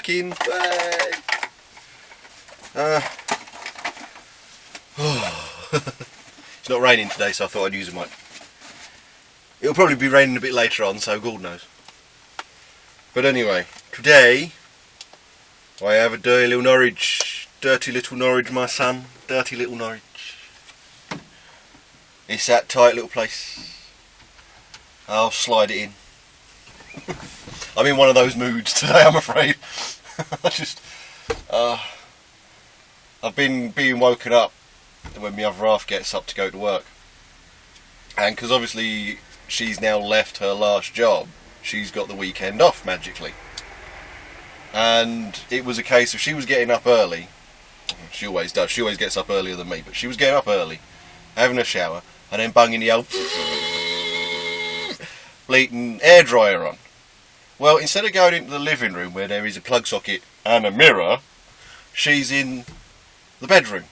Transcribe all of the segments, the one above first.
working. It's not raining today, so I thought I'd use a mic. It'll probably be raining a bit later on, so God knows. But anyway, today I have a dirty little Norwich. Dirty little Norwich, my son. Dirty little Norwich. It's that tight little place. I'll slide it in. I'm in one of those moods today, I'm afraid. I've been being woken up when my other half gets up to go to work. And because obviously she's now left her last job, she's got the weekend off magically. And it was a case of she was getting up early. She always does, she always gets up earlier than me, but she was getting up early, having a shower, and then bunging the old bleating air dryer on. Well, instead of going into the living room where there is a plug socket and a mirror, she's in the bedroom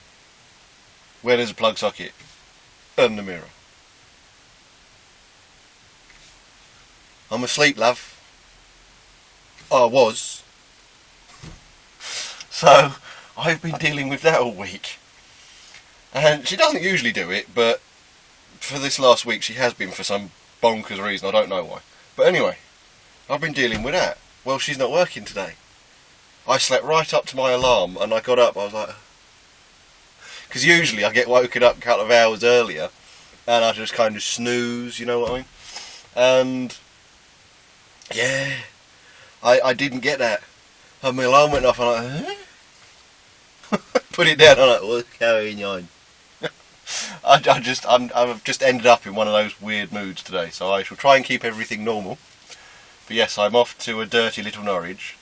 where there's a plug socket and a mirror. I'm asleep, love. I was. So, I've been dealing with that all week. And she doesn't usually do it, but for this last week she has been for some bonkers reason, I don't know why. But anyway, I've been dealing with that. Well, she's not working today. I slept right up to my alarm and I got up, I was like... Because usually I get woken up a couple of hours earlier and I just kind of snooze, you know what I mean? And... yeah, I didn't get that. And my alarm went off and I'm like... huh? Put it down, I'm like, what's going on? I've just ended up in one of those weird moods today, so I shall try and keep everything normal. But yes, I'm off to a dirty little Norwich.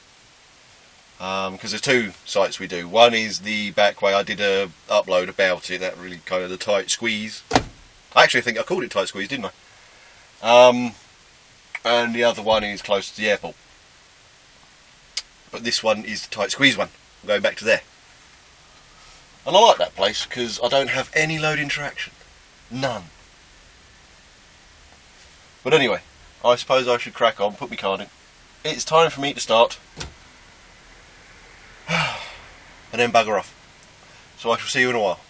Because there's two sites we do. One is the back way. I did a upload about it, that really kind of the tight squeeze. I actually think I called it tight squeeze, didn't I? And the other one is close to the airport. But this one is the tight squeeze one. I'm going back to there. And I like that place because I don't have any load interaction. None. But anyway, I suppose I should crack on, put my card in. It's time for me to start. And then bugger off. So I shall see you in a while.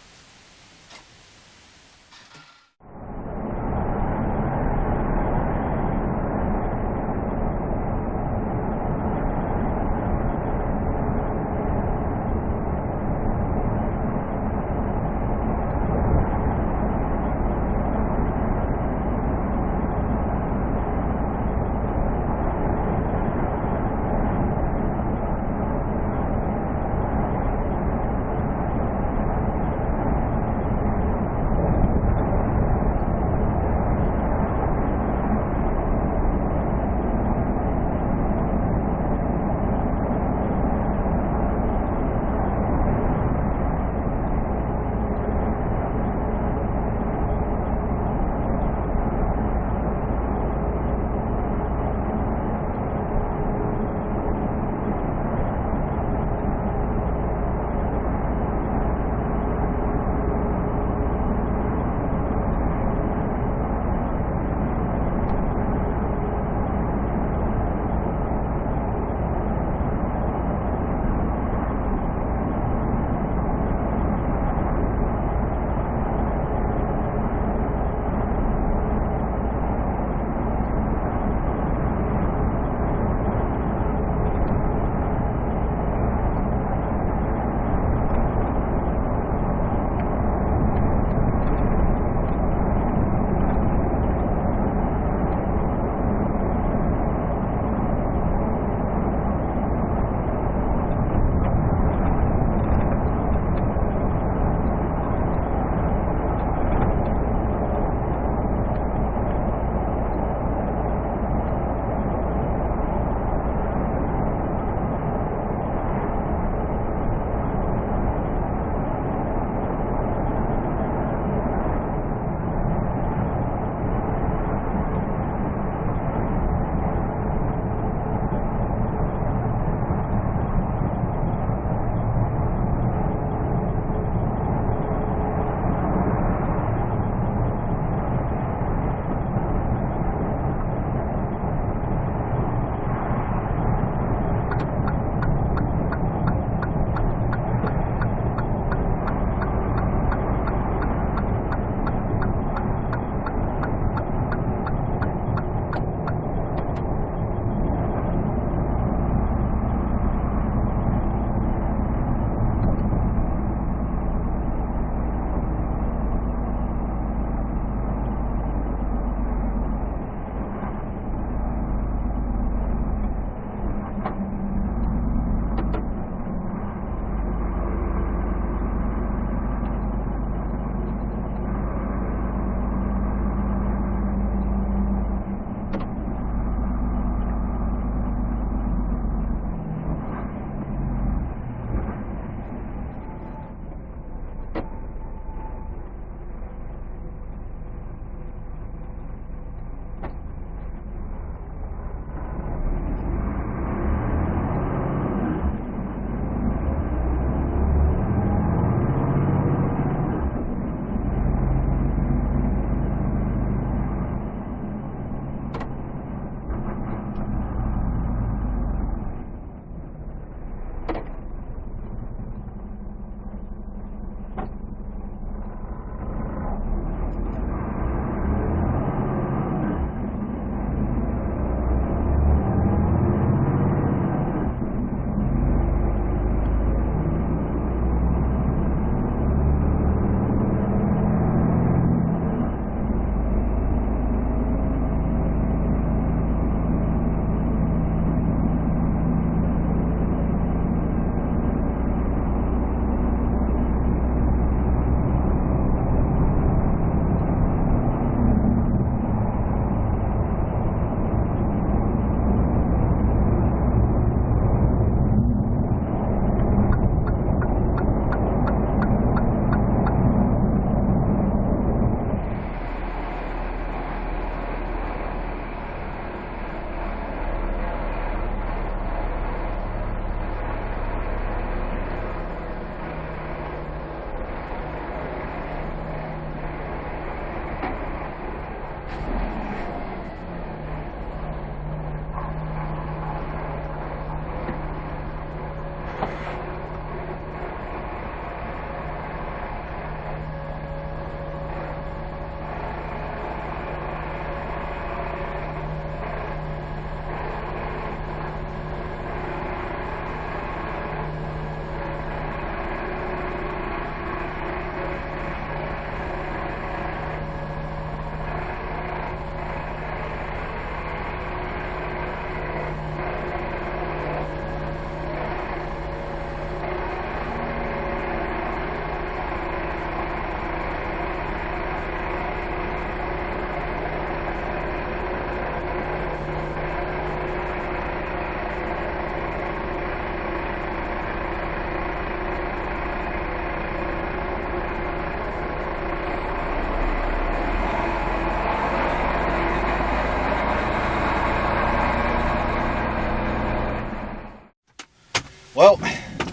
Well,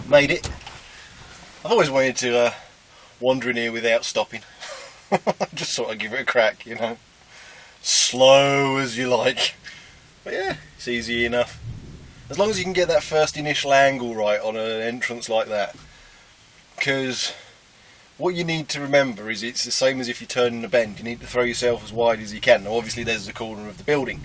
made it. I've always wanted to wander in here without stopping. Just sort of give it a crack, you know. Slow as you like. But yeah, it's easy enough. As long as you can get that first initial angle right on an entrance like that. Because what you need to remember is it's the same as if you're turning a bend. You need to throw yourself as wide as you can. Now obviously there's the corner of the building.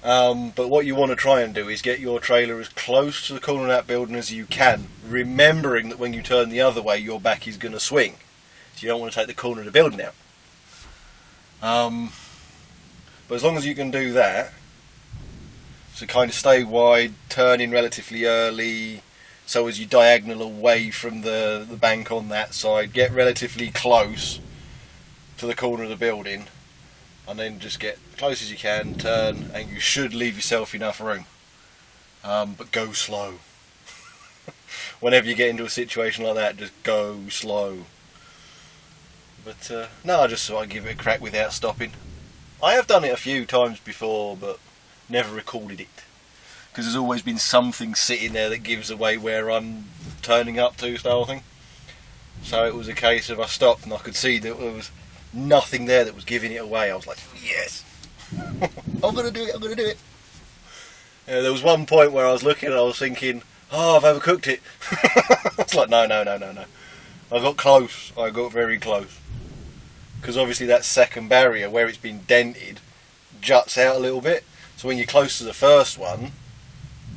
But what you want to try and do is get your trailer as close to the corner of that building as you can, remembering that when you turn the other way your back is going to swing. So you don't want to take the corner of the building out. But as long as you can do that, so kind of stay wide, turn in relatively early, so as you diagonal away from the bank on that side, get relatively close to the corner of the building, and then just get as close as you can, turn, and you should leave yourself enough room. But go slow. Whenever you get into a situation like that, just go slow. But no, I just thought I'd give it a crack without stopping. I have done it a few times before, but never recorded it. Because there's always been something sitting there that gives away where I'm turning up to, style thing. So it was a case of I stopped and I could see that there was nothing there that was giving it away. I was like, yes! I'm going to do it, I'm going to do it. There was one point where I was looking and I was thinking, oh, I've overcooked it. It's like, no. I got close, I got very close. Because obviously that second barrier, where it's been dented, juts out a little bit. So when you're close to the first one,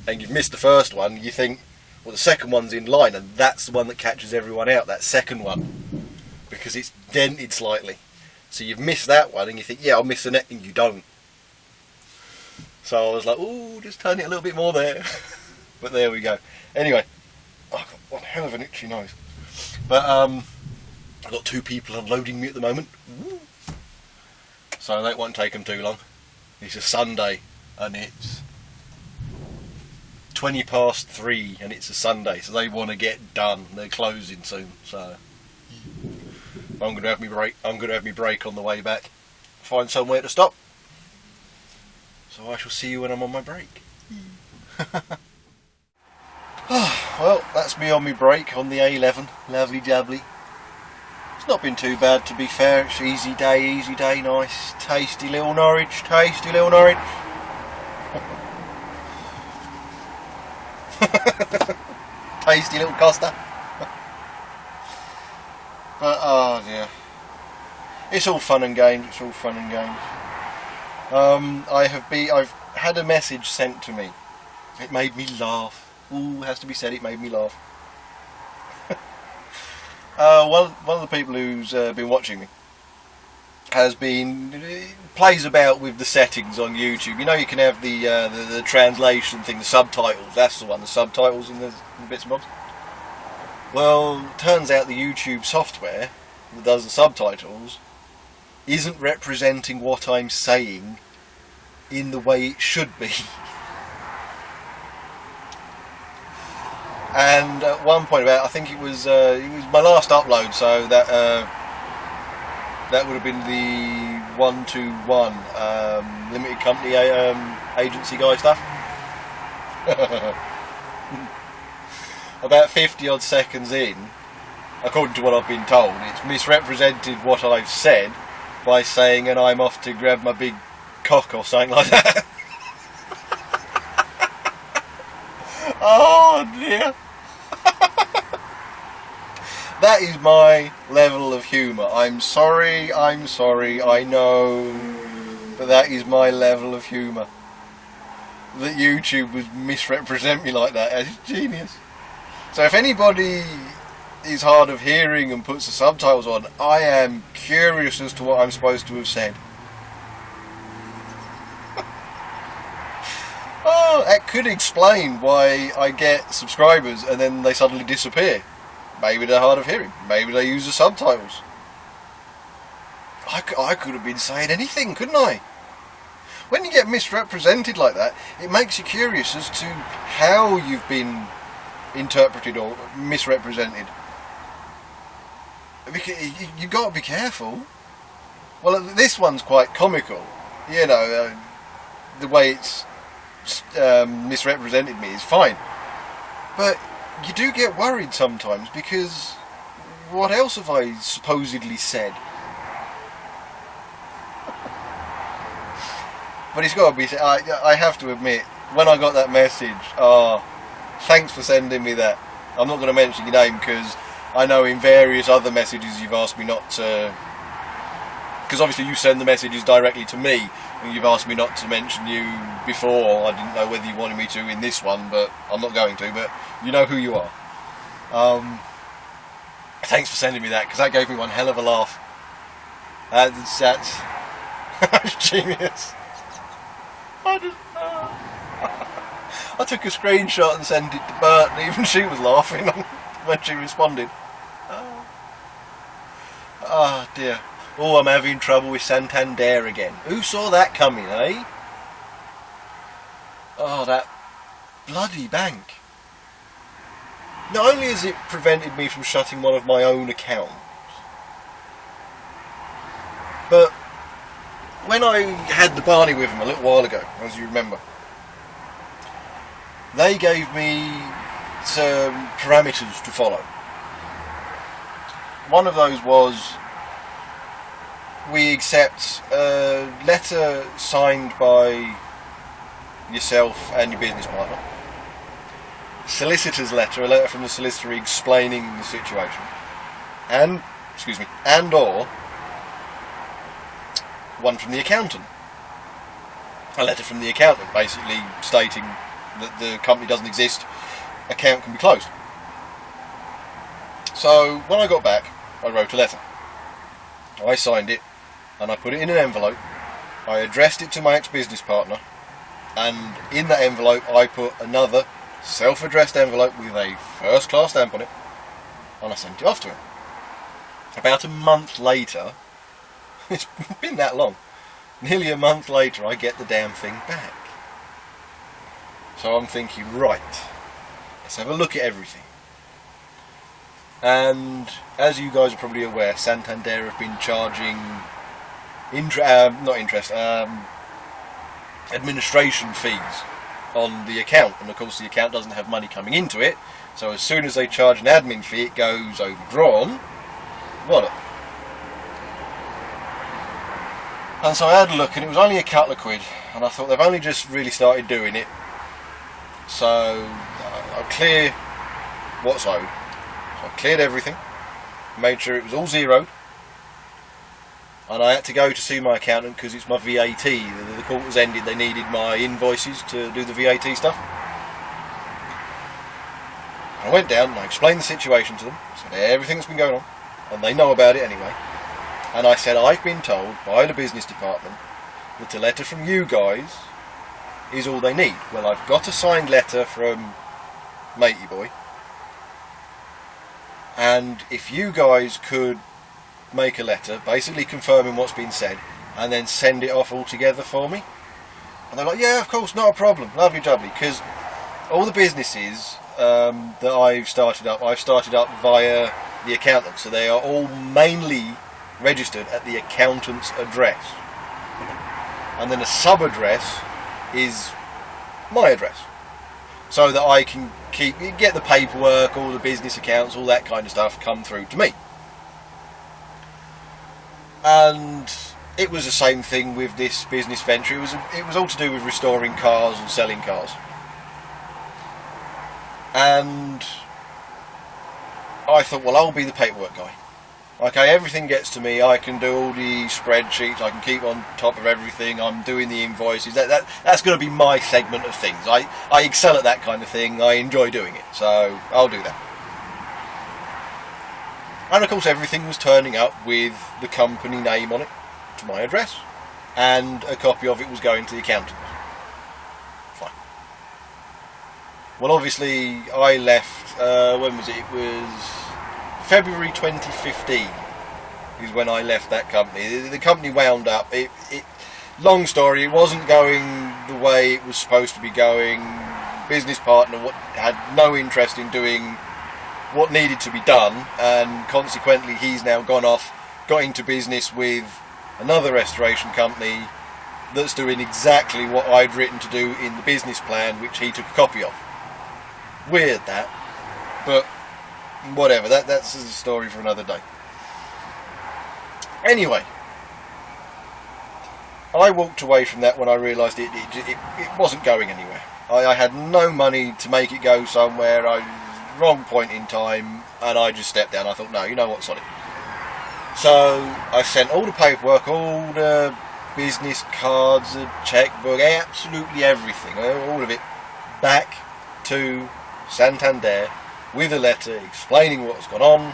and you've missed the first one, you think, well, the second one's in line, and that's the one that catches everyone out, that second one. Because it's dented slightly. So you've missed that one, and you think, yeah, I'll miss the next, and you don't. So I was like, ooh, just turn it a little bit more there. But there we go. Anyway, I've got one hell of an itchy nose. But I've got two people unloading me at the moment. Ooh. So that won't take them too long. It's a Sunday, and it's 3:20, and it's a Sunday, so they want to get done. They're closing soon, so I'm going to have me break. I'm going to have me break on the way back. Find somewhere to stop. So I shall see you when I'm on my break. Well, that's me on my break on the A11. Lovely jubbly. It's not been too bad, to be fair. It's easy day, nice, tasty little Norwich, tasty little Norwich. Tasty little Costa. But oh dear, it's all fun and games. It's all fun and games. I've had a message sent to me. It made me laugh. Ooh, has to be said. It made me laugh. One of the people who's been watching me plays about with the settings on YouTube. You know, you can have the translation thing, the subtitles. That's the one, the subtitles in the bits and bobs. Well, turns out the YouTube software that does the subtitles isn't representing what I'm saying in the way it should be. And at one point, I think it was my last upload, so that would have been the 121 limited company agency guy stuff. About 50 odd seconds in, according to what I've been told, it's misrepresented what I've said by saying, and I'm off to grab my big cock or something like that. Oh dear. That is my level of humour. I'm sorry, I know, but that is my level of humour. That YouTube would misrepresent me like that. It's genius. So if anybody is hard of hearing and puts the subtitles on, I am curious as to what I'm supposed to have said. Oh, that could explain why I get subscribers and then they suddenly disappear. Maybe they're hard of hearing. Maybe they use the subtitles. I could have been saying anything, couldn't I? When you get misrepresented like that, it makes you curious as to how you've been interpreted or misrepresented. You've got to be careful. Well, this one's quite comical. You know, the way it's misrepresented me is fine. But you do get worried sometimes, because what else have I supposedly said? But it's got to be. I have to admit, when I got that message, thanks for sending me that. I'm not going to mention your name, because I know in various other messages you've asked me not to. Because obviously you send the messages directly to me, and you've asked me not to mention you before. I didn't know whether you wanted me to in this one, but I'm not going to. But you know who you are. Thanks for sending me that, because that gave me one hell of a laugh. That's genius. I took a screenshot and sent it to Bert, and even she was laughing when she responded. Oh dear. Oh, I'm having trouble with Santander again. Who saw that coming, eh? Oh, that bloody bank. Not only has it prevented me from shutting one of my own accounts, but when I had the Barney with them a little while ago, as you remember, they gave me some parameters to follow. One of those was, we accept a letter signed by yourself and your business partner, solicitor's letter, a letter from the solicitor explaining the situation, and or one from the accountant. A letter from the accountant basically stating that the company doesn't exist, account can be closed. So when I got back, I wrote a letter. I signed it, and I put it in an envelope. I addressed it to my ex-business partner, and in that envelope I put another self-addressed envelope with a first-class stamp on it, and I sent it off to him. About a month later, it's been that long, nearly a month later, I get the damn thing back. So I'm thinking, right, let's have a look at everything. And as you guys are probably aware, Santander have been charging administration fees on the account, and of course the account doesn't have money coming into it, so as soon as they charge an admin fee it goes overdrawn. What? And so I had a look, and it was only a couple of quid, and I thought they've only just really started doing it, so I'll clear what's owed. So I cleared everything, made sure it was all zeroed, and I had to go to see my accountant because it's my VAT. The quarter's ended, they needed my invoices to do the VAT stuff. I went down and I explained the situation to them, said everything's been going on, and they know about it anyway. And I said, I've been told by the business department that a letter from you guys is all they need. Well, I've got a signed letter from Matey Boy, and if you guys could make a letter basically confirming what's been said and then send it off all together for me. And they're like, yeah, of course, not a problem, lovely jubbly, because all the businesses that I've started up via the accountant, so they are all mainly registered at the accountant's address, and then a sub-address is my address, so that I can get the paperwork, all the business accounts, all that kind of stuff come through to me. And it was the same thing with this business venture. It was all to do with restoring cars and selling cars. And I thought, well, I'll be the paperwork guy. Okay, everything gets to me. I can do all the spreadsheets. I can keep on top of everything. I'm doing the invoices. That's going to be my segment of things. I excel at that kind of thing. I enjoy doing it, so I'll do that. And of course everything was turning up with the company name on it, to my address, and a copy of it was going to the accountant. Fine. Well, obviously I left, when was it? It was February 2015 is when I left that company. The company wound up. Long story, it wasn't going the way it was supposed to be going. Business partner had no interest in doing what needed to be done, and consequently he's now gone off, got into business with another restoration company that's doing exactly what I'd written to do in the business plan, which he took a copy of. Weird that, but whatever. That's a story for another day. Anyway, I walked away from that when I realised it wasn't going anywhere. I had no money to make it go somewhere. Wrong point in time, and I just stepped down. I thought, no, you know what, sorry. So I sent all the paperwork, all the business cards, the checkbook, absolutely everything, all of it, back to Santander with a letter explaining what's gone on.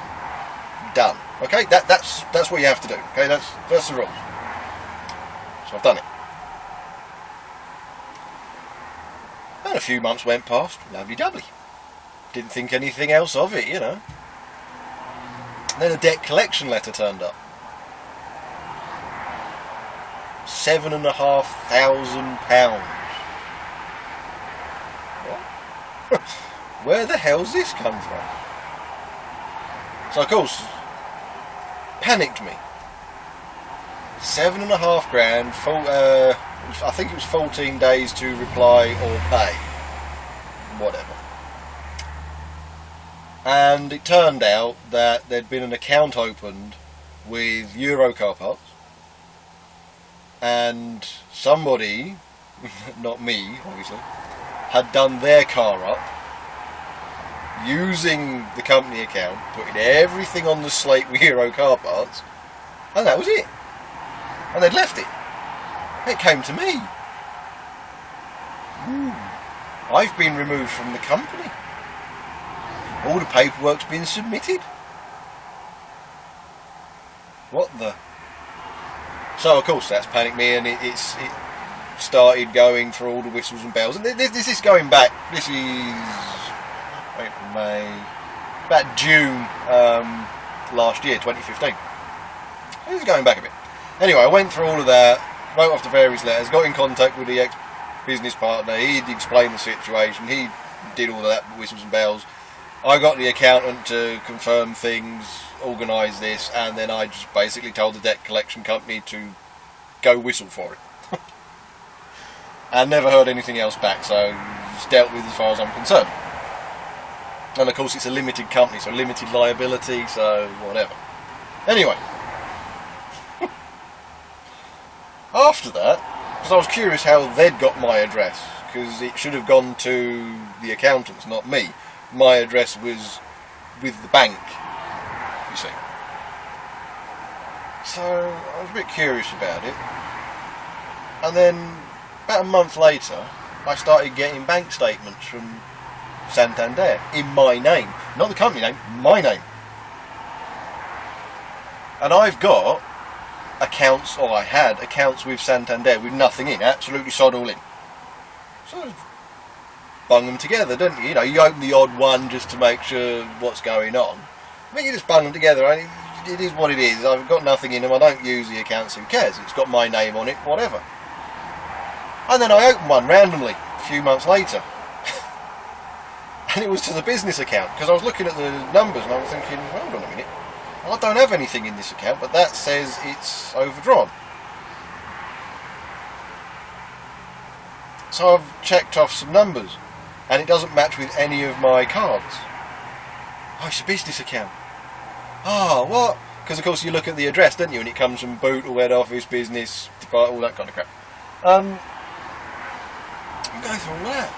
Done. Okay, that's what you have to do. Okay, that's the rules. So I've done it. And a few months went past, lovely jubbly. Didn't think anything else of it, you know. Then a debt collection letter turned up. £7,500. What? Where the hell's this come from? So of course, panicked me. £7,500. I think it was 14 days to reply or pay. Whatever. And it turned out that there'd been an account opened with Euro car parts, and somebody, not me obviously, had done their car up using the company account, putting everything on the slate with Euro car parts, and that was it. And they'd left it. It came to me. I've been removed from the company. All the paperwork's been submitted. What the? So of course that's panicked me, and it started going for all the whistles and bells. And this is going back. This is April, May, about June last year, 2015. This is going back a bit. Anyway, I went through all of that, wrote off the various letters, got in contact with the ex-business partner. He'd explained the situation. He did all of that, whistles and bells. I got the accountant to confirm things, organise this, and then I just basically told the debt collection company to go whistle for it. And never heard anything else back, so it's dealt with as far as I'm concerned. And of course it's a limited company, so limited liability, so whatever. Anyway. After that, because I was curious how they'd got my address, because it should have gone to the accountants, not me. My address was with the bank, you see. So I was a bit curious about it. And then, about a month later, I started getting bank statements from Santander in my name. Not the company name, my name. And I've got accounts, or I had accounts with Santander with nothing in, absolutely sod all in. So bung them together, don't you? You know, you open the odd one just to make sure what's going on. I mean, you just bung them together. I mean, it is what it is. I've got nothing in them. I don't use the accounts. Who cares? It's got my name on it, whatever. And then I opened one randomly a few months later. And it was to the business account, because I was looking at the numbers and I was thinking, hold on a minute. I don't have anything in this account, but that says it's overdrawn. So I've checked off some numbers, and it doesn't match with any of my cards. Oh, it's a business account. Ah, what? Because of course you look at the address, don't you, and it comes from boot or head office, business, department, all that kind of crap. I'm going through all that.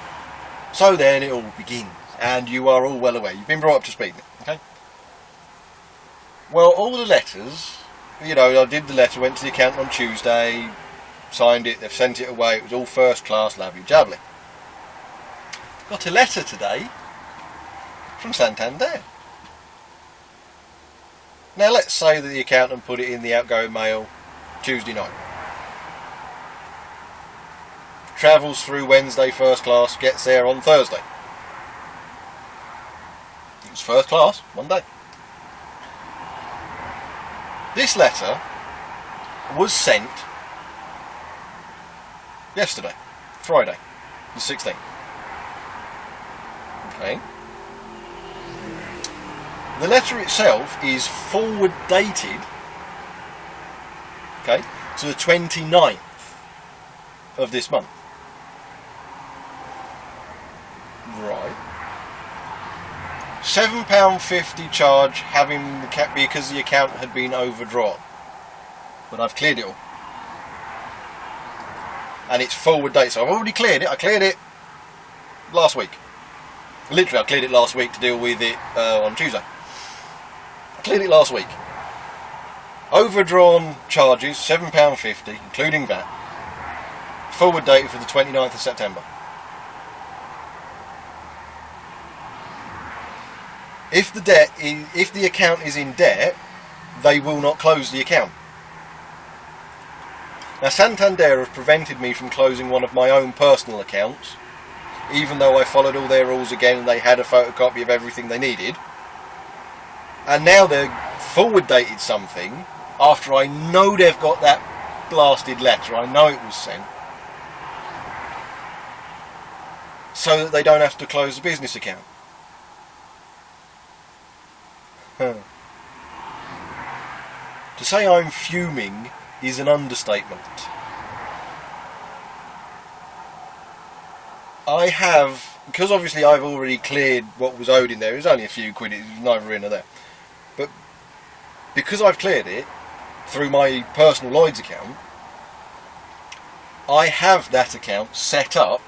So then it all begins, and you are all well aware. You've been brought up to speed, okay? Well, all the letters, you know, I did the letter, went to the accountant on Tuesday, signed it, they've sent it away, it was all first class, lovely jubbly. Got a letter today from Santander. Now let's say that the accountant put it in the outgoing mail Tuesday night. Travels through Wednesday first class, gets there on Thursday. It was first class, one day. This letter was sent yesterday, Friday, the 16th. Okay. The letter itself is forward dated, okay, to the 29th of this month. Right. £7.50 charge having because the account had been overdrawn. But I've cleared it all. And it's forward date, so I've already cleared it. I cleared it last week. Literally, I cleared it last week to deal with it on Tuesday. I cleared it last week. Overdrawn charges, £7.50, including VAT. Forward date for the 29th of September. If the account is in debt, they will not close the account. Now, Santander have prevented me from closing one of my own personal accounts, even though I followed all their rules again and they had a photocopy of everything they needed. And now they're forward dated something after I know they've got that blasted letter. I know it was sent. So that they don't have to close the business account. To say I'm fuming is an understatement. I have, because obviously I've already cleared what was owed in there. It was only a few quid, it was neither in nor there. But because I've cleared it through my personal Lloyd's account, I have that account set up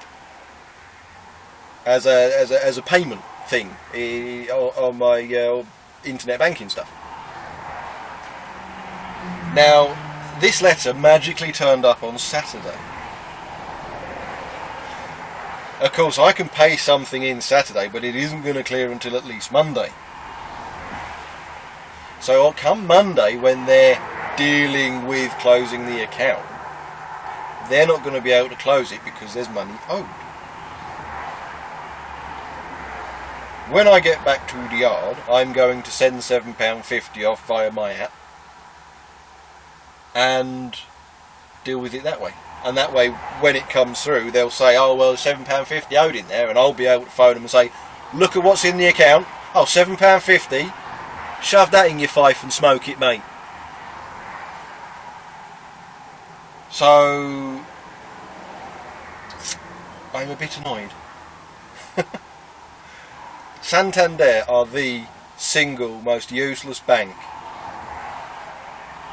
as a payment thing on my internet banking stuff. Now, this letter magically turned up on Saturday. Of course, I can pay something in Saturday, but it isn't going to clear until at least Monday. So I'll come Monday, when they're dealing with closing the account, they're not going to be able to close it because there's money owed. When I get back to the yard, I'm going to send £7.50 off via my app and deal with it that way. And that way, when it comes through, they'll say, oh, well, £7.50 owed in there, and I'll be able to phone them and say, look at what's in the account. Oh, £7.50. Shove that in your fife and smoke it, mate. So, I'm a bit annoyed. Santander are the single most useless bank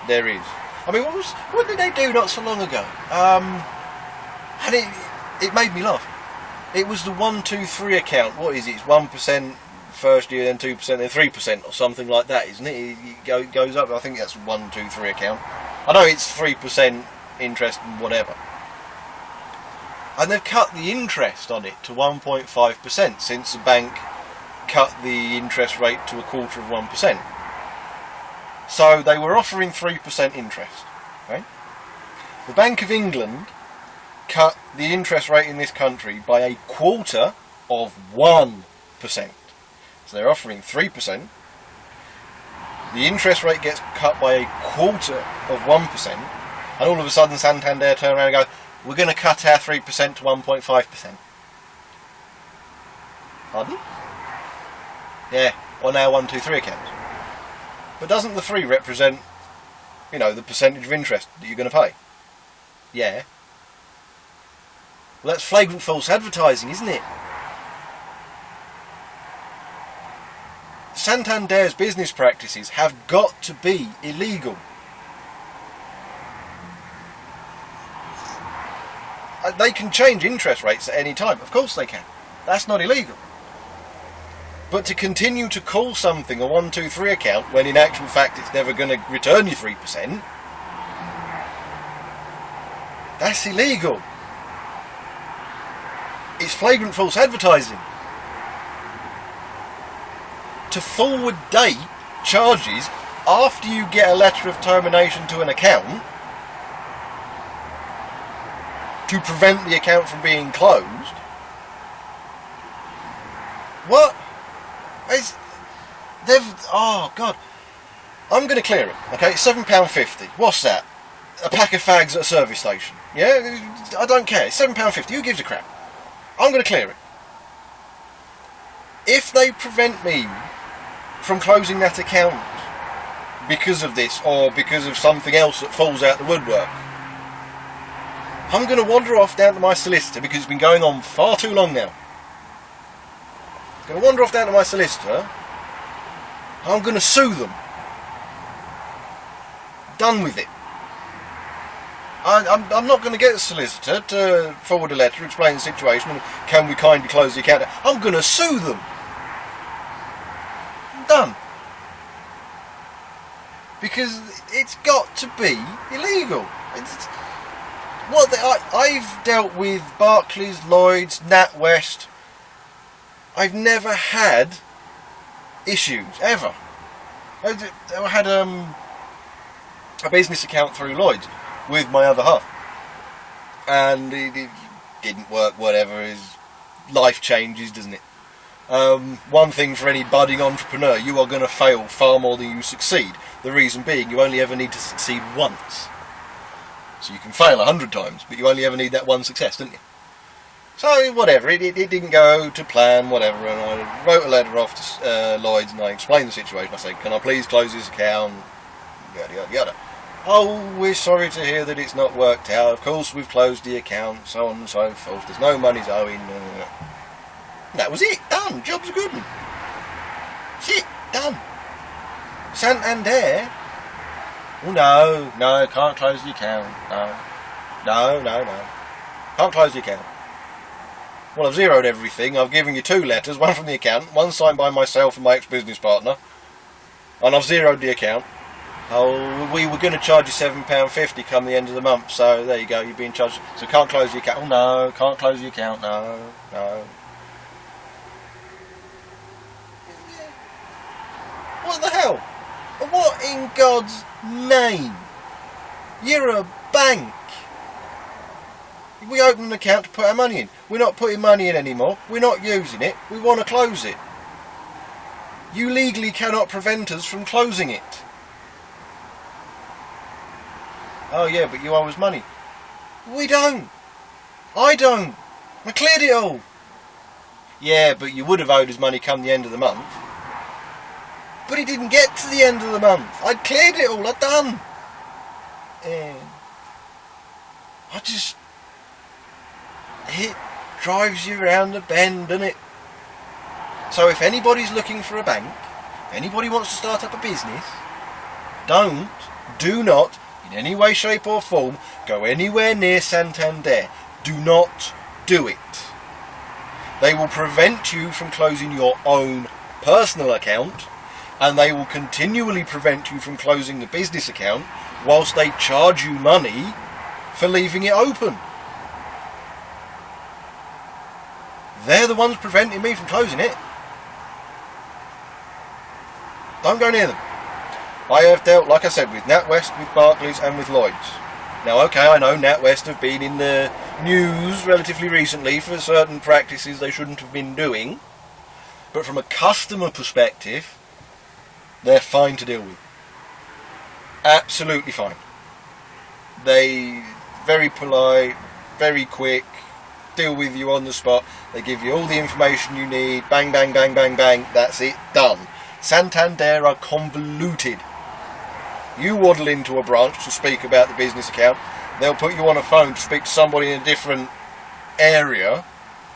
there is. I mean, what did they do not so long ago? And it made me laugh. It was the 1-2-3 account. What is it? It's 1% first year, then 2%, then 3%, or something like that, isn't it? It goes up. I think that's 1-2-3 account. I know it's 3% interest and whatever. And they've cut the interest on it to 1.5% since the bank cut the interest rate to 1/4%. So they were offering 3% interest. Right? The Bank of England cut the interest rate in this country by 1/4%. So they're offering 3%. The interest rate gets cut by 1/4%, and all of a sudden Santander turn around and go, we're going to cut our 3% to 1.5%. Pardon? Yeah, on our 1-2-3 accounts. But doesn't the 3 represent, the percentage of interest that you're going to pay? Yeah. Well, that's flagrant false advertising, isn't it? Santander's business practices have got to be illegal. They can change interest rates at any time. Of course they can. That's not illegal. But to continue to call something a 1-2-3 account when in actual fact it's never going to return you 3%, that's illegal. It's flagrant false advertising. To forward date charges after you get a letter of termination to an account to prevent the account from being closed. What? Oh God, I'm going to clear it. Okay, it's £7.50. What's that? A pack of fags at a service station. Yeah, I don't care. It's £7.50. Who gives a crap? I'm going to clear it. If they prevent me from closing that account because of this, or because of something else that falls out the woodwork, I'm going to wander off down to my solicitor, because it's been going on far too long now. I'm going to wander off down to my solicitor. I'm going to sue them. Done with it. I'm not going to get a solicitor to forward a letter, explain the situation, and can we kindly close the account. I'm going to sue them. Done. Because it's got to be illegal. I've dealt with Barclays, Lloyds, NatWest. I've never had issues, ever. I had a business account through Lloyds with my other half, and it didn't work. Whatever, is life changes, doesn't it? One thing for any budding entrepreneur: you are going to fail far more than you succeed. The reason being, you only ever need to succeed once. So you can fail 100 times, but you only ever need that one success, don't you? So whatever, it didn't go to plan, whatever, and I wrote a letter off to Lloyds, and I explained the situation. I said, can I please close this account? Yada yada yada. Oh, we're sorry to hear that it's not worked out. Of course we've closed the account, so on and so forth. There's no money's owing. That was it. Done. Job's a good one. That's it. Done. Santander. Oh no, can't close the account. No. Can't close the account. Well, I've zeroed everything. I've given you 2 letters, one from the account, one signed by myself and my ex-business partner, and I've zeroed the account. Oh, we were going to charge you £7.50 come the end of the month, so there you go, you're being charged. So can't close the account. Oh no, can't close the account. No. What the hell? What in God's name? You're a bank. We opened an account to put our money in. We're not putting money in anymore. We're not using it. We want to close it. You legally cannot prevent us from closing it. Oh yeah, but you owe us money. We don't. I don't. I cleared it all. Yeah, but you would have owed us money come the end of the month. But it didn't get to the end of the month. I'd cleared it all. I'd done. It drives you around the bend, doesn't it? So if anybody's looking for a bank, if anybody wants to start up a business, do not, in any way, shape or form, go anywhere near Santander. Do not do it. They will prevent you from closing your own personal account, and they will continually prevent you from closing the business account whilst they charge you money for leaving it open. They're the ones preventing me from closing it. Don't go near them. I have dealt, like I said, with NatWest, with Barclays and with Lloyds. Now, okay, I know NatWest have been in the news relatively recently for certain practices they shouldn't have been doing, but from a customer perspective, they're fine to deal with. Absolutely fine. They very polite, very quick, deal with you on the spot. They give you all the information you need. Bang, bang, bang, bang, bang. That's it. Done. Santander are convoluted. You waddle into a branch to speak about the business account. They'll put you on a phone to speak to somebody in a different area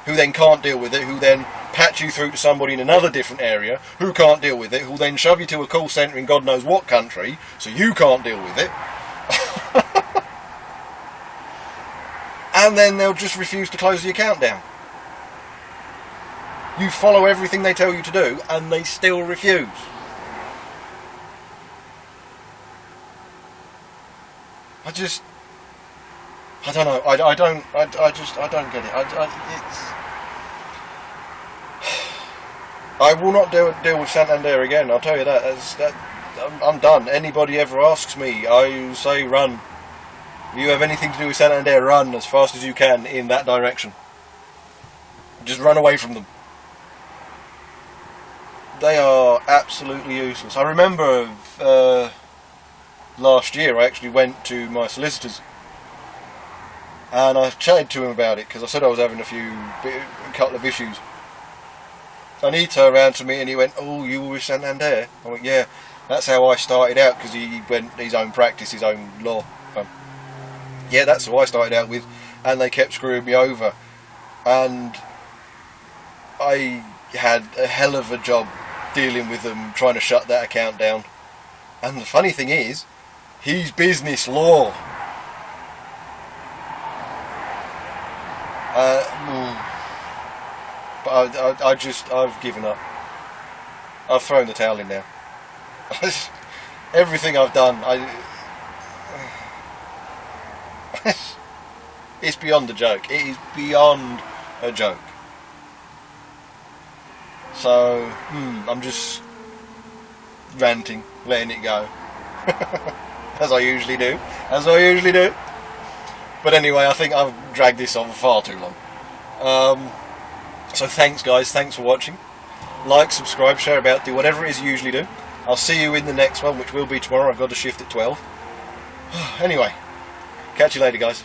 who then can't deal with it, who then patch you through to somebody in another different area who can't deal with it, who'll then shove you to a call centre in God knows what country, so you can't deal with it. And then they'll just refuse to close the account down. You follow everything they tell you to do, and they still refuse. I don't know. I don't get it. I will not deal with Santander again. I'll tell you that. I'm done. Anybody ever asks me, I say run. If you have anything to do with Santander, run as fast as you can in that direction. Just run away from them. They are absolutely useless. I remember last year I actually went to my solicitors and I chatted to him about it because I said I was having a couple of issues. And he turned around to me and he went, "Oh, you were with Santander?" I went, "Yeah, that's how I started out," because he went his own practice, his own law. Yeah, that's who I started out with, and they kept screwing me over. And I had a hell of a job dealing with them, trying to shut that account down. And the funny thing is, he's business law. But I've given up. I've thrown the towel in now. Everything I've done, it's beyond a joke. It is beyond a joke. So, I'm just ranting, letting it go. As I usually do. But anyway, I think I've dragged this on far too long. So thanks guys, thanks for watching. Like, subscribe, share about, do whatever it is you usually do. I'll see you in the next one, which will be tomorrow. I've got a shift at 12. Anyway, catch you later guys.